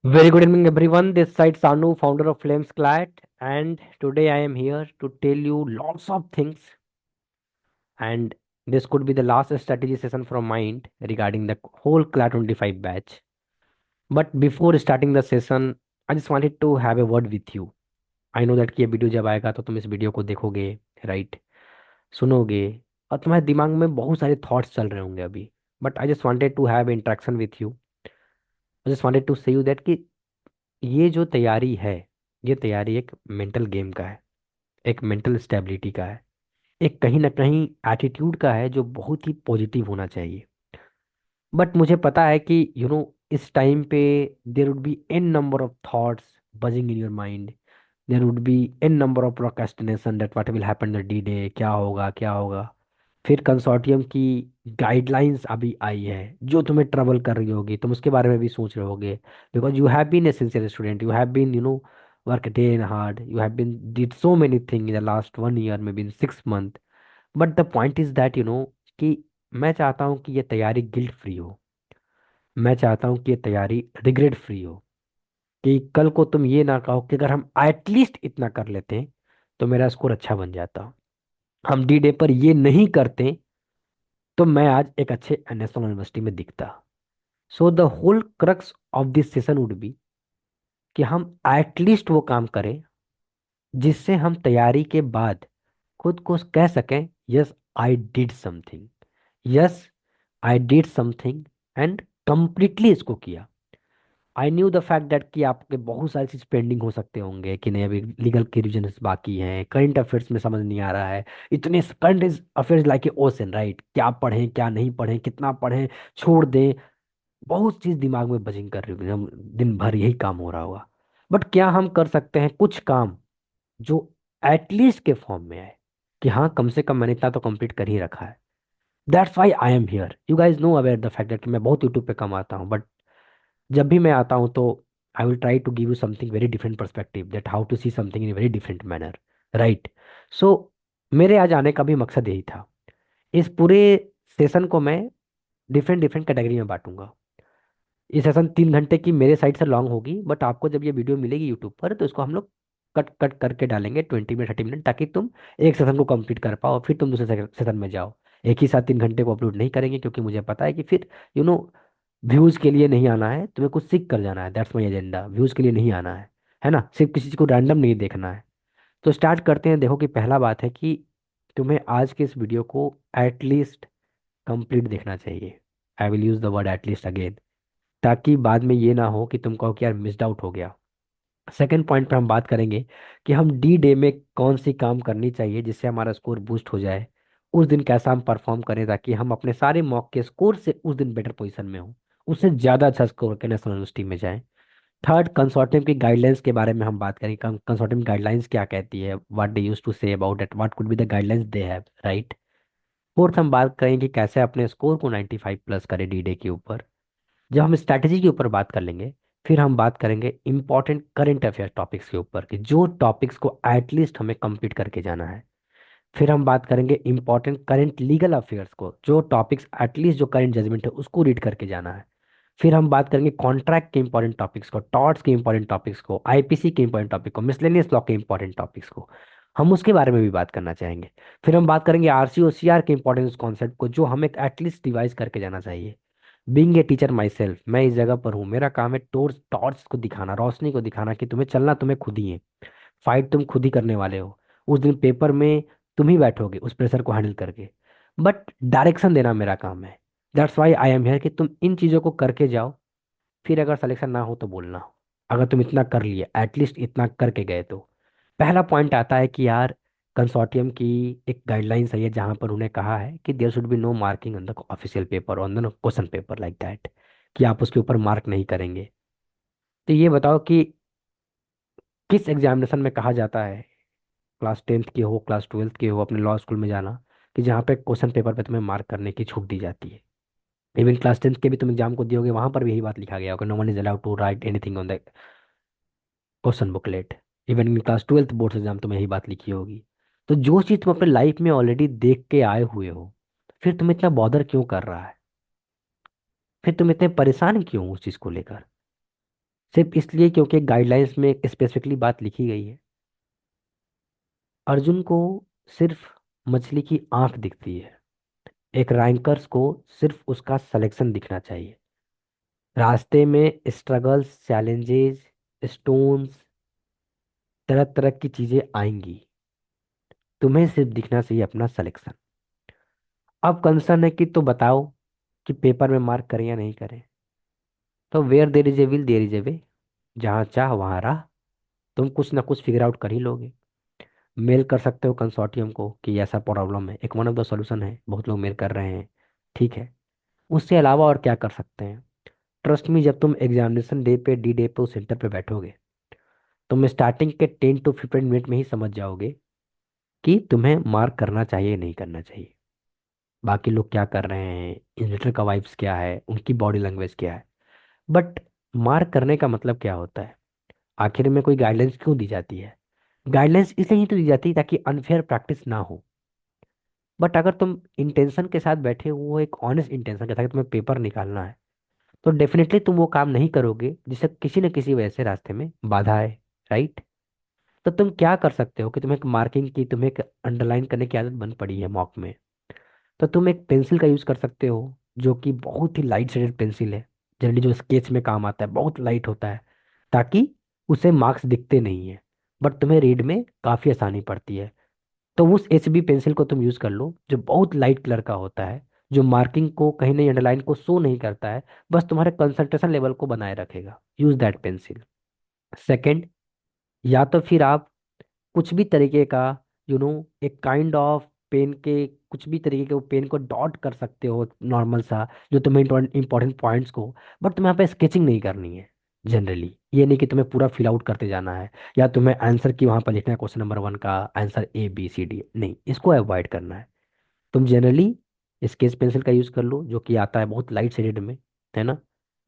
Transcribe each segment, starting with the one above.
Very good evening, everyone. This side Sanu, founder of Flames Clat, and today I am here to tell you lots of things. And this could be the last strategy session from mind regarding the whole Clat 25 batch. But before starting the session, I just wanted to have a word with you. I know that कि ये video जब आएगा तो तुम इस video को देखोगे, right, सुनोगे, और तुम्हारे दिमाग में बहुत सारे थॉट्स चल रहे होंगे अभी. But I just wanted to have interaction with you. I just wanted to say you that कि ये जो तैयारी है, ये तैयारी एक मेंटल गेम का है, एक मेंटल स्टेबिलिटी का है, एक कहीं ना कहीं एटीट्यूड का है जो बहुत ही पॉजिटिव होना चाहिए. बट मुझे पता है कि इस टाइम पे there would be an number of thoughts buzzing in your mind. There would be an number of procrastination that what will happen the D day, क्या होगा क्या होगा. फिर कंसोर्टियम की गाइडलाइंस अभी आई है जो तुम्हें ट्रबल कर रही होगी, तुम उसके बारे में भी सोच रहे होगे. Because you have been a sincere student, you have been work day and hard, you have been did so many thing in the last 1 year, maybe in 6 month. But the point is that कि मैं चाहता हूँ कि ये तैयारी guilt free हो. मैं चाहता हूँ कि ये तैयारी रिग्रेट फ्री हो. कि कल को तुम ये ना कहो कि अगर हम एटलीस्ट इतना कर लेते तो मेरा स्कोर अच्छा बन जाता. हम डी डे पर ये नहीं करते तो मैं आज एक अच्छे नेशनल यूनिवर्सिटी में दिखता. So the whole crux of this session would be कि हम एटलीस्ट वो काम करें जिससे हम तैयारी के बाद खुद को कह सकें, yes I did something, yes I did something, and completely इसको किया. I knew the fact that कि आपके बहुत सारी चीज पेंडिंग हो सकते होंगे कि नहीं, अभी लीगल के रिविजन बाकी हैं, करंट अफेयर्स में समझ नहीं आ रहा है. इतने current affairs like a ocean, right, क्या पढ़ें क्या नहीं पढ़ें, कितना पढ़ें, छोड़ दें. बहुत चीज दिमाग में बजिंग कर रही होगी, हम दिन भर यही काम हो रहा होगा. बट क्या हम कर सकते हैं कुछ काम जो एटलीस्ट के फॉर्म में आए, कि हाँ कम से कम मैंने इतना तो कंप्लीट कर ही रखा है. That's why I am here. You guys know aware the fact that कि मैं बहुत यूट्यूब पे कम आता हूँ, बट जब भी मैं आता हूँ तो I will try to give you something very different perspective, that how to see something in very different manner, right. So मेरे आज आने का भी मकसद यही था. इस पूरे सेशन को मैं डिफरेंट डिफरेंट कैटेगरी में बांटूंगा. ये सेशन 3 घंटे की मेरे साइड से लॉन्ग होगी, बट आपको जब ये वीडियो मिलेगी यूट्यूब पर तो इसको हम लोग कट कट करके डालेंगे 20 मिनट 30 मिनट, ताकि तुम एक सेशन को कंप्लीट कर पाओ, फिर तुम दूसरे सेशन में जाओ. एक ही साथ 3 घंटे को अपलोड नहीं करेंगे क्योंकि मुझे पता है कि फिर यू नो व्यूज के लिए नहीं आना है, तुम्हें कुछ सीख कर जाना है. That's my agenda. व्यूज के लिए नहीं आना है ना, सिर्फ किसी चीज को रैंडम नहीं देखना है. तो स्टार्ट करते हैं. देखो कि पहला बात है कि तुम्हें आज के इस वीडियो को एटलीस्ट कंप्लीट देखना चाहिए. I will use the word at least again, ताकि बाद में ये ना हो कि तुम कहो कि यार मिस्ड आउट हो गया. सेकंड पॉइंट पे हम बात करेंगे कि हम डी डे में कौन सी काम करनी चाहिए जिससे हमारा स्कोर बूस्ट हो जाए. उस दिन कैसा हम परफॉर्म करें ताकि हम अपने सारे मॉक के स्कोर से उस दिन बेटर पोजीशन में हो, उससे ज़्यादा अच्छा स्कोर के नेशनल यूनिवर्सिटी में जाएं. थर्ड, कंसोर्टियम की गाइडलाइंस के बारे में हम बात करेंगे. कंसोर्टियम गाइडलाइंस क्या कहती है, what they use to say about it, what could be the guidelines they have, right. Fourth, हम बात करेंगे कि कैसे अपने स्कोर को 95 प्लस करें डी डे के ऊपर. जब हम स्ट्रैटेजी के ऊपर बात कर लेंगे, फिर हम बात करेंगे इंपॉर्टेंट करंट अफेयर टॉपिक्स के ऊपर कि जो टॉपिक्स को एटलीस्ट हमें कंप्लीट करके जाना है. फिर हम बात करेंगे इंपॉर्टेंट करंट लीगल अफेयर्स को, जो टॉपिक्स एटलीस्ट जो करंट जजमेंट है उसको रीड करके जाना है. फिर हम बात करेंगे कॉन्ट्रैक्ट के इंपॉर्टेंट टॉपिक्स को, टॉर्ट्स के इंपॉर्टेंट टॉपिक्स को, आईपीसी के इंपॉर्टेंट टॉपिक को, मिसलेनियस लॉ के इंपॉर्टेंट टॉपिक्स को. हम उसके बारे में भी बात करना चाहेंगे. फिर हम बात करेंगे आरसी और सीआर के इंपॉर्टेंट कॉन्सेप्ट को, जो हमें एटलीस्ट रिवाइज करके जाना चाहिए. Being a teacher my self, मैं इस जगह पर हूँ, मेरा काम है टॉर्च टॉर्च को दिखाना, रोशनी को दिखाना कि तुम्हें चलना तुम्हें खुद ही है. फाइट तुम खुद ही करने वाले हो. उस दिन पेपर में तुम ही बैठोगे उस प्रेशर को हैंडल करके. बट डायरेक्शन देना मेरा काम है. That's why I am here कि तुम इन चीज़ों को करके जाओ. फिर अगर सिलेक्शन ना हो तो बोलना, अगर तुम इतना कर लिए, एटलीस्ट इतना करके गए तो. पहला पॉइंट आता है कि यार कंसोर्टियम की एक गाइडलाइंस है जहां पर उन्हें कहा है कि there should be no marking on the official paper, on the question paper like that, कि आप उसके ऊपर मार्क नहीं करेंगे. तो ये बताओ कि किस एग्जामिनेशन में कहा जाता है, क्लास 10th के हो क्लास 12th के हो, अपने लॉ स्कूल में जाना, कि जहाँ पे क्वेश्चन पेपर पे तुम्हें मार्क करने की छूट दी जाती है. इवन क्लास 10th के भी तुम एग्जाम को दियोगे, वहां पर भी यही बात लिखा गया होगा, no one is allowed to write anything on the question booklet. Even in class 12th board exam तुम्हें यही बात लिखी होगी. तो जो चीज़ तुम अपने लाइफ में ऑलरेडी देख के आए हुए हो, फिर तुम इतना बॉदर क्यों कर रहा है, फिर तुम इतने परेशान क्यों हो उस चीज़ को लेकर. सिर्फ इसलिए क्योंकि गाइडलाइंस में स्पेसिफिकली बात लिखी गई है। अर्जुन को सिर्फ मछली की आंख दिखती है, एक रैंकर्स को सिर्फ उसका सिलेक्शन दिखना चाहिए। रास्ते में स्ट्रगल्स, चैलेंजेस, स्टोन्स, तरह तरह की चीजें आएंगी। तुम्हें सिर्फ दिखना चाहिए अपना सिलेक्शन। अब कंसर्न है कि तो बताओ कि पेपर में मार्क करें या नहीं करें। तो where there is a will there is a way, जहाँ चाह वहाँ राह। तुम कुछ ना कुछ फिगर आउट कर ही लोगे। मेल कर सकते हो कंसोर्टियम को कि ऐसा प्रॉब्लम है, एक वन ऑफ द सॉल्यूशन है, बहुत लोग मेल कर रहे हैं, ठीक है। उससे अलावा और क्या कर सकते हैं? ट्रस्ट मी, जब तुम एग्जामिनेशन डे पे, डी डे पे उस सेंटर पे बैठोगे, तुम स्टार्टिंग के 10 to 15 मिनट में ही समझ जाओगे कि तुम्हें मार्क करना चाहिए नहीं करना चाहिए। बाकी लोग क्या कर रहे हैं, इन्विजिलेटर का वाइब्स क्या है, उनकी बॉडी लैंग्वेज क्या है। बट मार्क करने का मतलब क्या होता है? आखिर में कोई गाइडेंस क्यों दी जाती है? गाइडेंस इसलिए ही तो दी जाती है ताकि अनफेयर प्रैक्टिस ना हो। बट अगर तुम इंटेंशन के साथ बैठे हो, एक ऑनेस्ट इंटेंशन के साथ कि तुम्हें पेपर निकालना है, तो डेफिनेटली तुम वो काम नहीं करोगे जिससे किसी न किसी वजह से रास्ते में बाधा है। राइट? तो तुम क्या कर सकते हो कि तुम्हें एक मार्किंग की, तुम्हें एक अंडरलाइन करने की आदत बन पड़ी है मॉक में। तो तुम एक पेंसिल का यूज कर सकते हो, जो कि बहुत ही लाइट शेडेड पेंसिल है। जनरली जो स्केच में काम आता है, बहुत लाइट होता है, ताकि उसे मार्क्स दिखते नहीं है, बट तुम्हें रीड में काफी आसानी पड़ती है। तो उस HB पेंसिल को तुम यूज कर लो, जो बहुत लाइट कलर का होता है, जो मार्किंग को कहीं नहीं, अंडरलाइन को शो नहीं करता है, बस तुम्हारे कंसंट्रेशन लेवल को बनाए रखेगा। Use that pencil. सेकंड, या तो फिर आप कुछ भी तरीके का, एक काइंड ऑफ पेन के, कुछ भी तरीके के वो पेन को डॉट कर सकते हो नॉर्मल सा, जो तुम्हें इंपॉर्टेंट पॉइंट्स को। बट तुम्हें यहाँ पे स्केचिंग नहीं करनी है। जनरली ये नहीं कि तुम्हें पूरा फिल आउट करते जाना है, या तुम्हें आंसर की वहां पर लिखना है क्वेश्चन नंबर 1 का आंसर ABCD, नहीं, इसको अवॉइड करना है। तुम जनरली स्केच पेंसिल का यूज कर लो, जो कि आता है बहुत लाइट शेडेड में, है ना।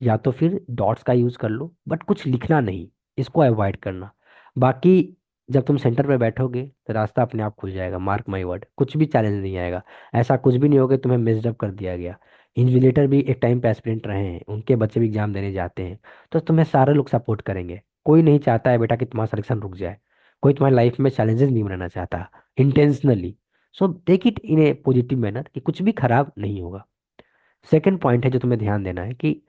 या तो फिर डॉट्स का यूज कर लो, बट कुछ लिखना नहीं, इसको अवॉइड करना। बाकी जब तुम सेंटर पे बैठोगे तो रास्ता अपने आप खुल जाएगा, मार्क माई वर्ड, कुछ भी चैलेंज नहीं आएगा। ऐसा कुछ भी नहीं होगा कि तुम्हें मिसडअप कर दिया गया। इन्विजिलेटर भी एक टाइम पे एस्पिरेंट रहे हैं, उनके बच्चे भी एग्जाम देने जाते हैं। तो तुम्हें सारे लोग सपोर्ट करेंगे। कोई नहीं चाहता है बेटा कि तुम्हारा सिलेक्शन रुक जाए। कोई तुम्हारी लाइफ में चैलेंजेस नहीं बनाना चाहता intentionally. So take it in a positive manner कि कुछ भी खराब नहीं होगा। सेकंड पॉइंट है जो तुम्हें ध्यान देना है कि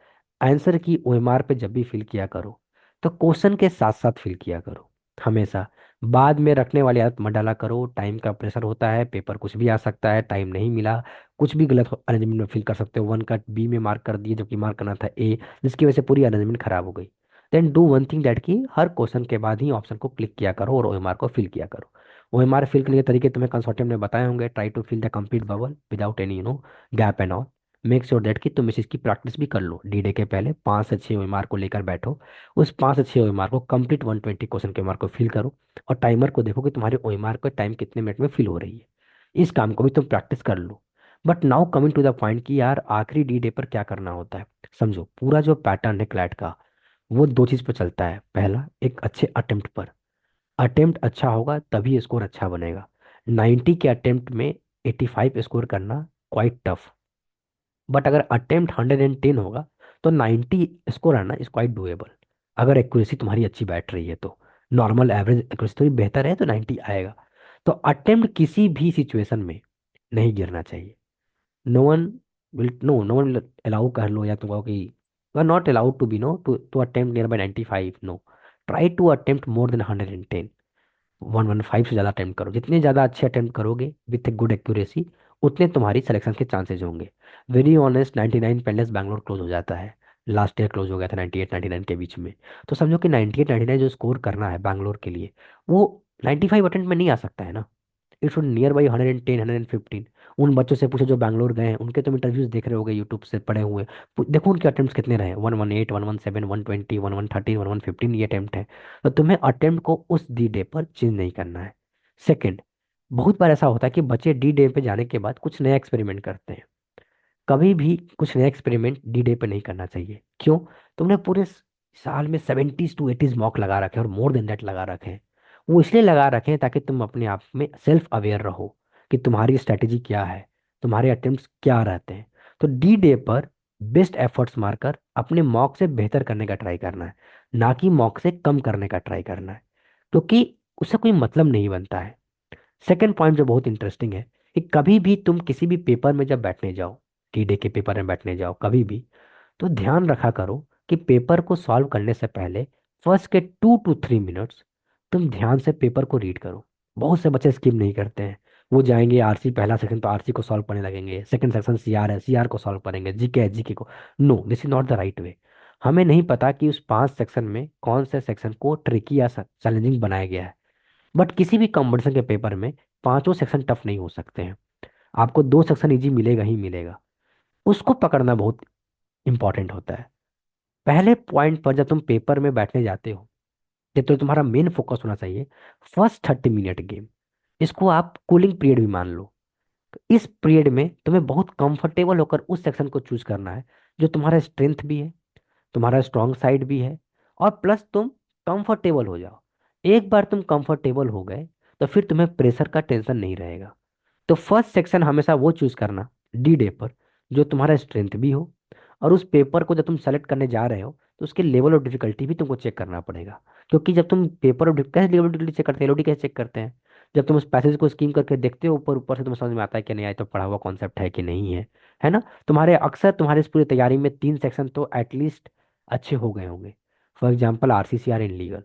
आंसर की OMR पे जब भी फिल किया करो, तो क्वेश्चन के साथ साथ फिल किया करो हमेशा। बाद में रखने वाली आदत मत डाला करो। टाइम का प्रेशर होता है, पेपर कुछ भी आ सकता है, टाइम नहीं मिला, कुछ भी गलत अरेंजमेंट में फिल कर सकते हो। 1 का B में मार्क कर दिए जबकि मार्क करना था A, जिसकी वजह से पूरी अरेंजमेंट खराब हो गई। Then do one thing, that कि हर क्वेश्चन के बाद ही ऑप्शन को क्लिक किया करो और OMR को फिल किया करो। OMR फिल करने के तरीके तुम्हें कंसोर्टियम ने बताए होंगे। Try to fill the complete bubble without any gap and all. Make sure that कि तुम इस चीज़ की प्रैक्टिस भी कर लो। D-Day के पहले 5 से 6 OMR को लेकर बैठो। उस 5 से 6 OMR को कंप्लीट 120 क्वेश्चन के OMR को फिल करो, और टाइमर को देखो कि तुम्हारे OMR को टाइम कितने मिनट में फिल हो रही है। इस काम को भी तुम प्रैक्टिस कर लो। But now coming to the point कि यार आखिरी D-Day पर क्या करना होता है। समझो, पूरा जो पैटर्न है क्लैट का, वो दो चीज़ पर चलता है। पहला, एक अच्छे अटेम्प्ट पर। अटेम्प्ट अच्छा होगा तभी स्कोर अच्छा बनेगा। 90 के अटेम्प्ट में 85 स्कोर करना क्वाइट टफ। बट अगर अटेम्प्ट 110 होगा, तो 90 स्कोर आना इज क्वाइट डूएबल। अगर एक्यूरेसी तुम्हारी अच्छी बैठ रही है तो, नॉर्मल एवरेज एक्यूरेसी थोड़ी बेहतर है तो 90 आएगा। तो अटेम्प्ट किसी भी सिचुएशन में नहीं गिरना चाहिए। नो वन अलाउ कर लो, या तुम कहो कि you are not allowed to be no to to attempt near by 95, no. Try to attempt more than 110। 115 से ज़्यादा अटेम्प्ट करो। जितने ज़्यादा अच्छे अटेम्प्ट करोगे विथ ए गुड एक्यूरेसी, उतने तुम्हारी सिलेक्शन के चांसेस होंगे। Very honest, 99 painless Bangalore close हो जाता है। लास्ट ईयर क्लोज हो गया था 98 99 के बीच में। तो समझो कि 98 99 जो स्कोर करना है बैंगलोर के लिए, वो 95 अटेम्प्ट में नहीं आ सकता है ना। It should near by 110 115। उन बच्चों से पूछो जो बैंगलोर गए हैं, उनके तुम इंटरव्यूज देख रहे होगे यूट्यूब से पढ़े हुए। देखो उनके अटेम्प्ट कितने रहे, 118 117 120 1113 1115, ये अटेम्प्ट है। तो तुम्हें अटेम्प्ट को उस D-Day पर चेंज नहीं करना है। सेकंड, बहुत बार ऐसा होता है कि बच्चे D-Day पे जाने के बाद कुछ नया एक्सपेरिमेंट करते हैं। कभी भी कुछ नया एक्सपेरिमेंट D-Day पे नहीं करना चाहिए। क्यों? तुमने पूरे साल में 70s to 80s मॉक लगा रखे हैं, और मोर देन दैट लगा रखे हैं। वो इसलिए लगा रखे हैं ताकि तुम अपने आप में सेल्फ अवेयर रहो कि तुम्हारी स्ट्रेटेजी क्या है, तुम्हारे अटेम्प्ट्स क्या रहते हैं। तो D-Day पर बेस्ट एफर्ट्स मारकर अपने मॉक से बेहतर करने का ट्राई करना है, ना कि मॉक से कम करने का ट्राई करना है, क्योंकि उससे कोई मतलब नहीं बनता है। सेकंड पॉइंट जो बहुत इंटरेस्टिंग है, कि कभी भी तुम किसी भी पेपर में जब बैठने जाओ, टी डे के पेपर में बैठने जाओ कभी भी, तो ध्यान रखा करो कि पेपर को सॉल्व करने से पहले फर्स्ट के 2 to 3 मिनट्स तुम ध्यान से पेपर को रीड करो। बहुत से बच्चे स्किप नहीं करते हैं। वो जाएंगे आरसी, पहला सेक्शन तो आरसी को सॉल्व करने लगेंगे, सेकंड सेक्शन सीआर है, सीआर को सॉल्व करेंगे, जीके है, जीके को। No, this is not the right way. हमें नहीं पता कि उस 5 सेक्शन में कौन से सेक्शन को ट्रिकी या चैलेंजिंग बनाया गया है। बट किसी भी कंपटीशन के पेपर में पांचों सेक्शन टफ नहीं हो सकते हैं। आपको 2 सेक्शन इजी मिलेगा ही मिलेगा। उसको पकड़ना बहुत इंपॉर्टेंट होता है। पहले पॉइंट पर जब तुम पेपर में बैठने जाते हो, तो तुम्हारा मेन फोकस होना चाहिए फर्स्ट 30 मिनट गेम। इसको आप कूलिंग पीरियड भी मान लो। इस पीरियड में तुम्हें बहुत कंफर्टेबल होकर उस सेक्शन को चूज करना है जो तुम्हारा स्ट्रेंथ भी है, तुम्हारा स्ट्रॉन्ग साइड भी है, और प्लस तुम कंफर्टेबल हो जाओ। एक बार तुम कंफर्टेबल हो गए तो फिर तुम्हें प्रेशर का टेंशन नहीं रहेगा। तो फर्स्ट सेक्शन हमेशा वो चूज करना डी डे पर जो तुम्हारा स्ट्रेंथ भी हो, और उस पेपर को जब तुम सेलेक्ट करने जा रहे हो तो उसके लेवल ऑफ डिफिकल्टी भी तुमको चेक करना पड़ेगा। क्योंकि जब तुम पेपर ऑफ कैसे लेवल ऑफ डिफिकल्टी चेक करते हैं, एलओडी कैसे चेक करते हैं? जब तुम उस पैसेज को स्कीम करके देखते हो ऊपर ऊपर से, तुम्हें समझ में आता है कि नहीं आया तो पढ़ा हुआ कॉन्सेप्ट है कि नहीं है। है ना? तुम्हारे अक्सर तुम्हारे इस पूरी तैयारी में 3 सेक्शन तो एटलीस्ट अच्छे हो गए होंगे। For example RCCR in legal.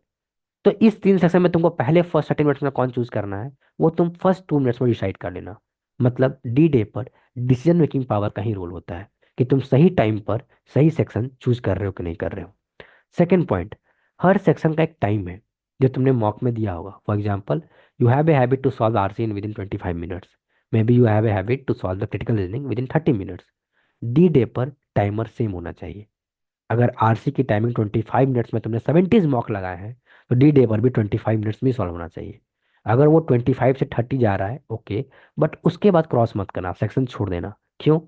तो इस 3 सेक्शन में तुमको पहले फर्स्ट 30 मिनट्स में कौन चूज करना है, वो तुम फर्स्ट 2 मिनट्स में डिसाइड कर लेना। मतलब डी डे पर डिसीजन मेकिंग पावर का ही रोल होता है कि तुम सही टाइम पर सही सेक्शन चूज कर रहे हो कि नहीं कर रहे हो। सेकेंड पॉइंट, हर सेक्शन का एक टाइम है जो तुमने मॉक में दिया होगा। For example, you have a habit to solve RC in within 25 minutes. Maybe you have a habit to solve the critical reasoning within 30 minutes. D day पर timer same होना चाहिए। अगर RC की timing 25 minutes में तुमने 70 mock लगाए हैं, तो डी डे पर भी 25 मिनट्स में सॉल्व होना चाहिए। अगर वो 25 से 30 जा रहा है, ओके, बट उसके बाद क्रॉस मत करना, सेक्शन छोड़ देना। क्यों?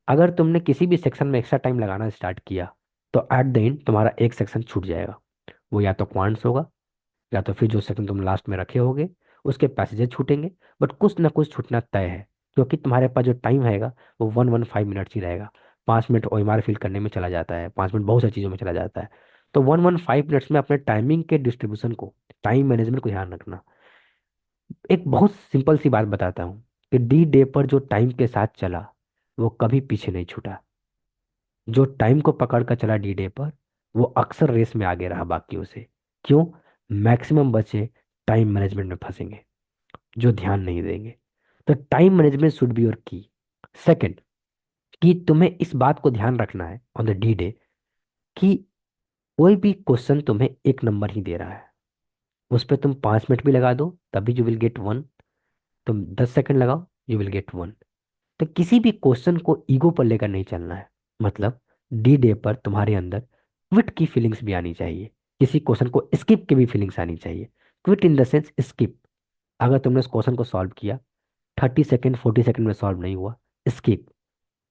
अगर तुमने किसी भी सेक्शन में एक्स्ट्रा टाइम लगाना स्टार्ट किया, तो एट द एंड तुम्हारा एक सेक्शन छूट जाएगा। वो या तो क्वांट्स होगा, या तो फिर जो सेकंड तुम लास्ट में रखे होगे उसके पैसेजेस छूटेंगे। बट कुछ ना कुछ छूटना तय है, क्योंकि तुम्हारे पास जो टाइम रहेगा वो 115 मिनट्स ही रहेगा। 5 मिनट ओएमआर फिल करने में चला जाता है, 5 मिनट बहुत सारी चीज़ों में चला जाता है। तो 115 मिनट्स में अपने टाइमिंग के डिस्ट्रीब्यूशन को, टाइम मैनेजमेंट को ध्यान रखना। एक बहुत सिंपल सी बात बताता हूँ कि डी डे पर जो टाइम के साथ चला वो कभी पीछे नहीं छूटा। जो टाइम को पकड़ कर चला डी डे पर, वो अक्सर रेस में आगे रहा बाकियों से। क्यों? मैक्सिमम बच्चे टाइम मैनेजमेंट में फंसेंगे जो ध्यान नहीं देंगे। तो time management should be your की। सेकंड, कि तुम्हें इस बात को ध्यान रखना है ऑन द डी डे कि कोई भी क्वेश्चन तुम्हें 1 नंबर ही दे रहा है, उस पर तुम 5 मिनट भी लगा दो तभी यू विल गेट 1। तुम 10 सेकंड लगाओ, यू विल गेट 1। तो किसी भी क्वेश्चन को ईगो पर लेकर नहीं चलना है। मतलब डी डे पर तुम्हारे अंदर क्विट की फीलिंग्स भी आनी चाहिए, किसी क्वेश्चन को स्किप की भी फीलिंग्स आनी चाहिए। Quit in the sense skip. अगर तुमने उस क्वेश्चन को सॉल्व किया, 30 सेकेंड 40 सेकेंड में सॉल्व नहीं हुआ, स्किप,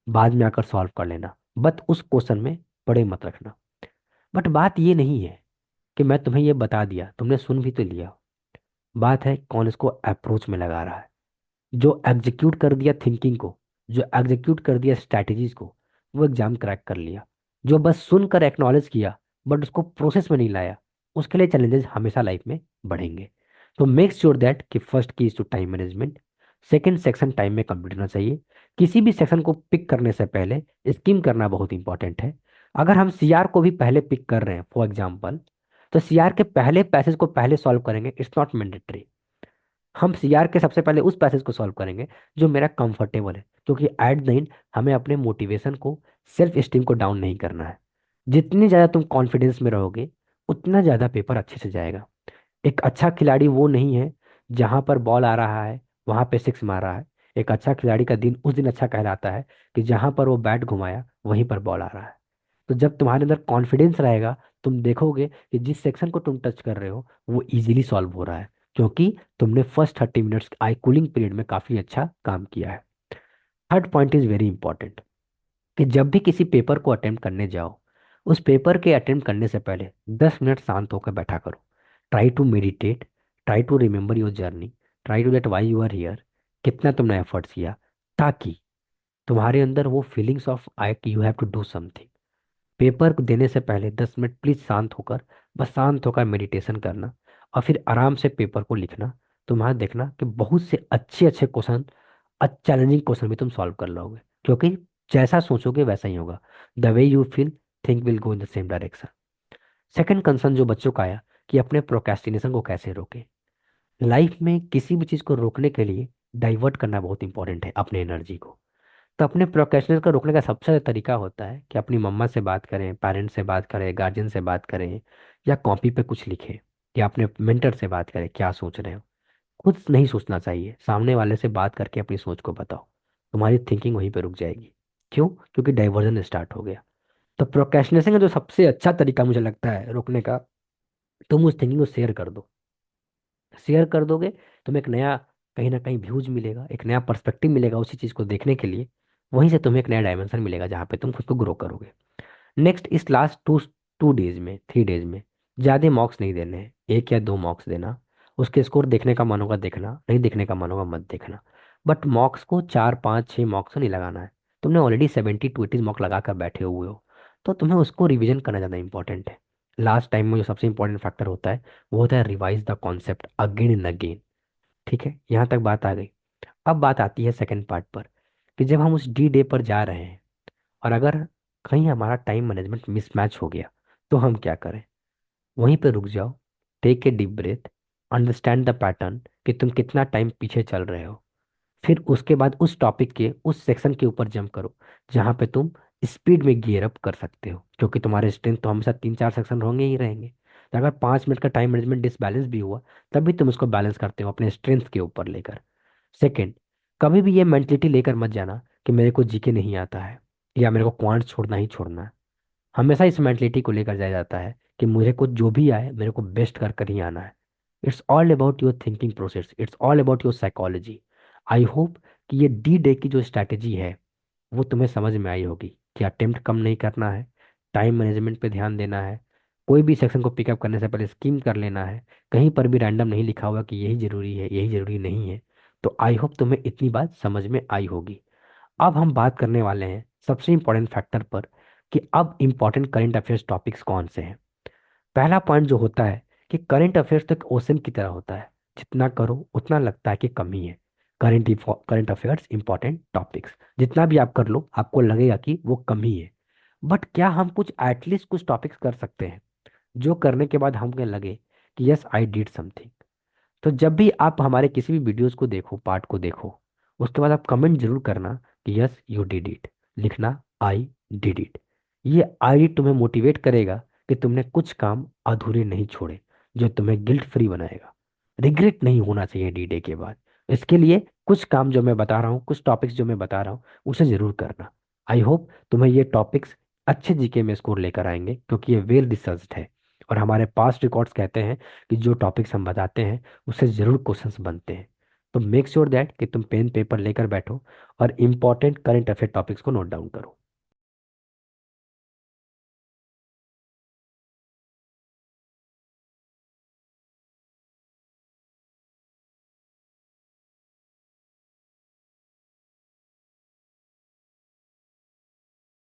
बाद में आकर सॉल्व कर लेना। बट उस क्वेश्चन में पड़े मत रखना। बट बात ये नहीं है कि मैं तुम्हें ये बता दिया, तुमने सुन भी तो लिया। बात है कौन इसको अप्रोच में लगा रहा है। जो एग्जीक्यूट कर दिया थिंकिंग को, जो एग्जीक्यूट कर दिया स्ट्रैटेजीज को, वो एग्जाम क्रैक कर लिया। जो बस सुनकर एक्नॉलेज किया बट उसको प्रोसेस में नहीं लाया, उसके लिए चैलेंजेस हमेशा लाइफ में बढ़ेंगे। तो मेक श्योर दैट कि first key is to time management. Second section time में कंप्लीट होना चाहिए। किसी भी सेक्शन को पिक करने से पहले स्कीम करना बहुत इंपॉर्टेंट है। अगर हम सीआर को भी पहले पिक कर रहे हैं फॉर एग्जाम्पल, तो सीआर के पहले पैसेज को पहले सॉल्व करेंगे, इट्स नॉट मैंडेटरी। हम सीआर के सबसे पहले उस पैसेज को सॉल्व करेंगे जो मेरा कंफर्टेबल है, क्योंकि एट द एंड हमें अपने मोटिवेशन को, सेल्फ स्टीम को डाउन नहीं करना है। जितनी ज़्यादा तुम कॉन्फिडेंस में रहोगे, उतना ज़्यादा पेपर अच्छे से जाएगा। एक अच्छा खिलाड़ी वो नहीं है जहां पर बॉल आ रहा है वहां पे सिक्स मार रहा है। एक अच्छा खिलाड़ी का दिन उस दिन अच्छा कहलाता है कि जहां पर वो बैट घुमाया वहीं पर बॉल आ रहा है। तो जब तुम्हारे अंदर कॉन्फिडेंस रहेगा, तुम देखोगे कि जिस सेक्शन को तुम टच कर रहे हो वो इजीली सॉल्व हो रहा है, क्योंकि तुमने first 30 minutes I cooling period में काफी अच्छा काम किया है। Third point is very important, कि जब भी किसी पेपर को अटेम्प्ट करने जाओ, उस पेपर के अटेम्प्ट करने से पहले 10 मिनट शांत होकर बैठा करो। Try to meditate, try to remember your journey, try to get why you are here, कितना तुमने एफर्ट्स किया, ताकि तुम्हारे अंदर वो फीलिंग्स ऑफ आई कि you have to do something, paper को देने से पहले 10 मिनट प्लीज शांत होकर, बस शांत होकर मेडिटेशन करना और फिर आराम से पेपर को लिखना। तुम्हारा देखना कि बहुत से अच्छे अच्छे क्वेश्चन, चैलेंजिंग क्वेश्चन भी तुम सॉल्व कर लोगे, क्योंकि जैसा सोचोगे वैसा ही होगा। The way you feel, think will go in the same direction. Second concern जो बच्चों का आया कि अपने प्रोक्रेस्टिनेशन को कैसे रोके। लाइफ में किसी भी चीज को रोकने के लिए डाइवर्ट करना बहुत इंपॉर्टेंट है अपने एनर्जी को। तो अपने प्रोक्रेस्टिनेशन को रोकने का सबसे अच्छा तरीका होता है कि अपनी मम्मा से बात करें, पेरेंट्स से बात करें, गार्जियन से बात करें, या कॉपी पे कुछ लिखें, या अपने मेंटर से बात करें क्या सोच रहे हो। खुद नहीं सोचना चाहिए, सामने वाले से बात करके अपनी सोच को बताओ। तुम्हारी थिंकिंग वहीं पे रुक जाएगी। क्यों? क्योंकि डाइवर्जन स्टार्ट हो गया। तो प्रोक्रेस्टिनेशन का जो सबसे अच्छा तरीका मुझे लगता है रोकने का, तुम उस थिंकिंग को शेयर कर दो। शेयर कर दोगे, तुम्हें एक नया, कहीं ना कहीं व्यूज मिलेगा, एक नया पर्सपेक्टिव मिलेगा उसी चीज को देखने के लिए। वहीं से तुम्हें एक नया डायमेंशन मिलेगा जहाँ पे तुम खुद को ग्रो करोगे। नेक्स्ट, इस लास्ट टू टू डेज में, 3 डेज में ज्यादा मॉक्स नहीं देने हैं, 1 या 2 मॉक्स देना। उसके स्कोर देखने का मन होगा देखना, नहीं देखने का मन होगा मत देखना। बट मॉक्स को 4 5 6 मॉक्स तो नहीं लगाना है। तुमने ऑलरेडी 70 to 80 मॉक लगा कर बैठे हुए हो, तो तुम्हें उसको रिवीजन करना ज़्यादा इंपॉर्टेंट है। लास्ट टाइम में जो सबसे इंपॉर्टेंट फैक्टर होता है वो होता है revise the concept again and again. ठीक है, यहाँ तक बात आ गई। अब बात आती है सेकंड पार्ट पर, कि जब हम उस डी डे पर जा रहे हैं और अगर कहीं हमारा टाइम मैनेजमेंट मिसमैच हो गया, तो हम क्या करें। वहीं पे रुक जाओ, take a deep breath, understand the pattern कि तुम कितना टाइम पीछे चल रहे हो। फिर उसके बाद उस टॉपिक के उस सेक्शन के ऊपर जंप करो जहाँ पे तुम स्पीड में गियर अप कर सकते हो, क्योंकि तुम्हारे स्ट्रेंथ तो हमेशा 3 4 सेक्शन होंगे ही रहेंगे। तो अगर 5 मिनट का टाइम मैनेजमेंट डिसबैलेंस भी हुआ, तब भी तुम उसको बैलेंस करते हो अपने स्ट्रेंथ के ऊपर लेकर। सेकंड, कभी भी ये मेंटलिटी लेकर मत जाना कि मेरे को जीके नहीं आता है या मेरे को क्वांट छोड़ना ही छोड़ना है। हमेशा इस मेंटलिटी को लेकर जाया जाता है कि मुझे को जो भी आए मेरे को बेस्ट कर कर ही आना है। It's all about your thinking process, it's all about your psychology. I hope कि ये डी डे की जो स्ट्रैटेजी है वो तुम्हें समझ में आई होगी कि अटेम्प्ट कम नहीं करना है, टाइम मैनेजमेंट पे ध्यान देना है, कोई भी सेक्शन को पिकअप करने से पहले स्कीम कर लेना है, कहीं पर भी रैंडम नहीं लिखा हुआ कि यही जरूरी है यही जरूरी नहीं है। तो आई होप तुम्हें इतनी बात समझ में आई होगी। अब हम बात करने वाले हैं सबसे इंपॉर्टेंट फैक्टर पर, कि अब इंपॉर्टेंट करंट अफेयर्स टॉपिक्स कौन से हैं। पहला पॉइंट जो होता है कि करंट अफेयर्स तो एक ओशन की तरह होता है, जितना करो उतना लगता है कि कम ही है। करंट अफेयर्स इंपॉर्टेंट टॉपिक्स जितना भी आप कर लो आपको लगेगा कि वो कम ही है। बट क्या हम कुछ एटलीस्ट कुछ टॉपिक्स कर सकते हैं जो करने के बाद हमें लगे कि यस आई डिड समथिंग। तो जब भी आप हमारे किसी भी वीडियोस को देखो, पार्ट को देखो, उसके बाद आप कमेंट जरूर करना कि यस यू डिड इट, लिखना आई डिड इट। ये आई डिड तुम्हें मोटिवेट करेगा कि तुमने कुछ काम अधूरे नहीं छोड़े, जो तुम्हें गिल्ट फ्री बनाएगा। रिग्रेट नहीं होना चाहिए डी डे के बाद। इसके लिए कुछ काम जो मैं बता रहा हूँ, कुछ टॉपिक्स जो मैं बता रहा हूँ, उसे जरूर करना। आई होप तुम्हें ये टॉपिक्स अच्छे जीके में स्कोर लेकर आएंगे, क्योंकि ये वेल रिसर्च्ड है। और हमारे पास्ट रिकॉर्ड्स कहते हैं कि जो टॉपिक्स हम बताते हैं उससे जरूर क्वेश्चंस बनते हैं। तो मेक श्योर दैट कि तुम पेन पेपर लेकर बैठो और इंपॉर्टेंट करंट अफेयर टॉपिक्स को नोट डाउन करो।